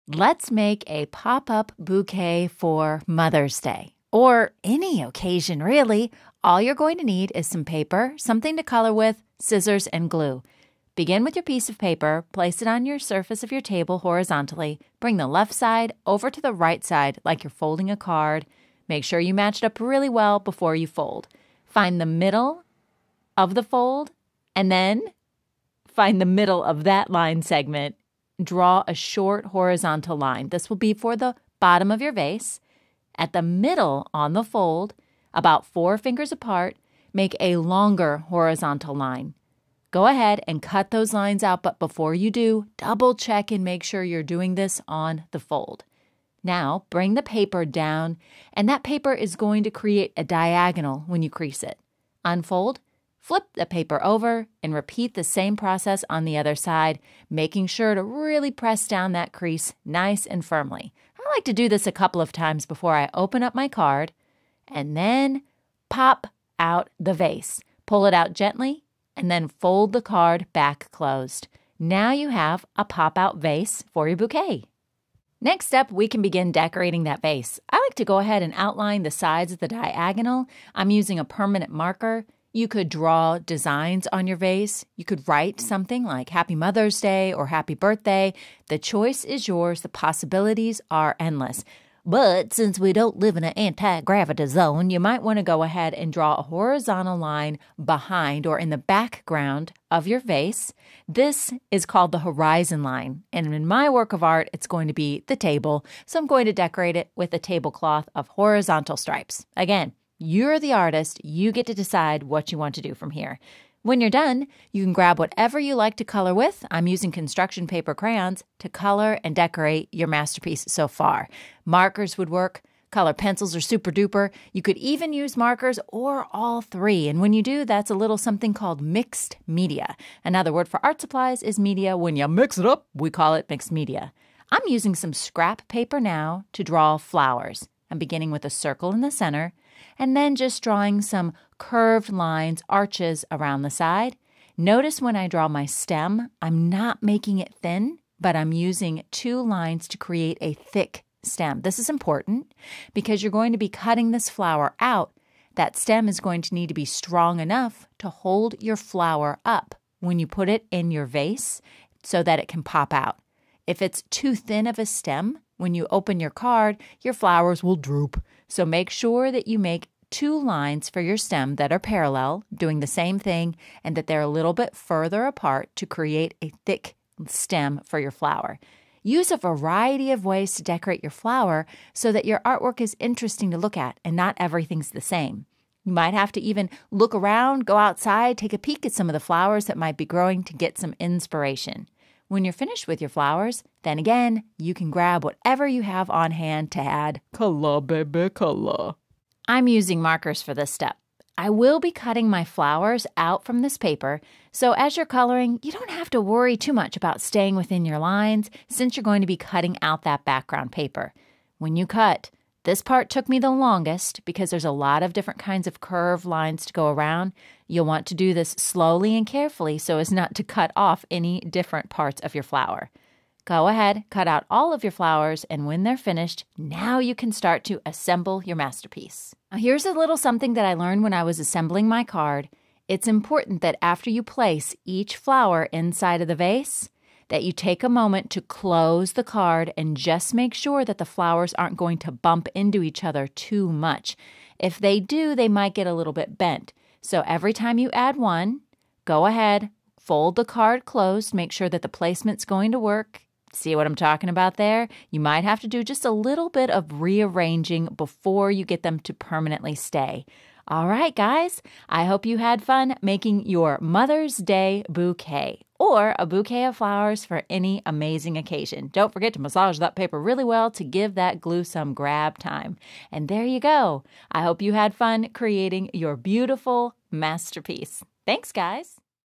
Let's make a pop-up bouquet for Mother's Day, or any occasion really. All you're going to need is some paper, something to color with, scissors, and glue. Begin with your piece of paper, place it on your surface of your table horizontally, bring the left side over to the right side like you're folding a card. Make sure you match it up really well before you fold. Find the middle of the fold, and then find the middle of that line segment. Draw a short horizontal line. This will be for the bottom of your vase. At the middle on the fold, about 4 fingers apart, make a longer horizontal line. Go ahead and cut those lines out, but before you do, double check and make sure you're doing this on the fold. Now, bring the paper down, and that paper is going to create a diagonal when you crease it. Unfold, flip the paper over, and repeat the same process on the other side, making sure to really press down that crease nice and firmly. I like to do this a couple of times before I open up my card, and then pop out the vase. Pull it out gently, and then fold the card back closed. Now you have a pop-out vase for your bouquet. Next up, we can begin decorating that vase. I like to go ahead and outline the sides of the diagonal. I'm using a permanent marker. You could draw designs on your vase. You could write something like Happy Mother's Day or Happy Birthday. The choice is yours. The possibilities are endless. But since we don't live in an anti-gravity zone, you might want to go ahead and draw a horizontal line behind or in the background of your vase. This is called the horizon line. And in my work of art, it's going to be the table. So I'm going to decorate it with a tablecloth of horizontal stripes. Again, you're the artist. You get to decide what you want to do from here. When you're done, you can grab whatever you like to color with. I'm using construction paper crayons to color and decorate your masterpiece so far. Markers would work. Color pencils are super duper. You could even use markers or all three. And when you do, that's a little something called mixed media. Another word for art supplies is media. When you mix it up, we call it mixed media. I'm using some scrap paper now to draw flowers. I'm beginning with a circle in the center, and then just drawing some curved lines, arches around the side. Notice when I draw my stem, I'm not making it thin, but I'm using 2 lines to create a thick stem. This is important because you're going to be cutting this flower out. That stem is going to need to be strong enough to hold your flower up when you put it in your vase so that it can pop out. If it's too thin of a stem, when you open your card, your flowers will droop. So make sure that you make 2 lines for your stem that are parallel, doing the same thing, and that they're a little bit further apart to create a thick stem for your flower. Use a variety of ways to decorate your flower so that your artwork is interesting to look at and not everything's the same. You might have to even look around, go outside, take a peek at some of the flowers that might be growing to get some inspiration. When you're finished with your flowers, then again, you can grab whatever you have on hand to add color, baby, color. I'm using markers for this step. I will be cutting my flowers out from this paper, so as you're coloring, you don't have to worry too much about staying within your lines since you're going to be cutting out that background paper. When you cut, this part took me the longest because there's a lot of different kinds of curved lines to go around. You'll want to do this slowly and carefully so as not to cut off any different parts of your flower. Go ahead, cut out all of your flowers, and when they're finished, now you can start to assemble your masterpiece. Now, here's a little something that I learned when I was assembling my card. It's important that after you place each flower inside of the vase, that you take a moment to close the card and just make sure that the flowers aren't going to bump into each other too much. If they do, they might get a little bit bent. So every time you add one, go ahead, fold the card closed, make sure that the placement's going to work. See what I'm talking about there? You might have to do just a little bit of rearranging before you get them to permanently stay. All right, guys, I hope you had fun making your Mother's Day bouquet or a bouquet of flowers for any amazing occasion. Don't forget to massage that paper really well to give that glue some grab time. And there you go. I hope you had fun creating your beautiful masterpiece. Thanks, guys.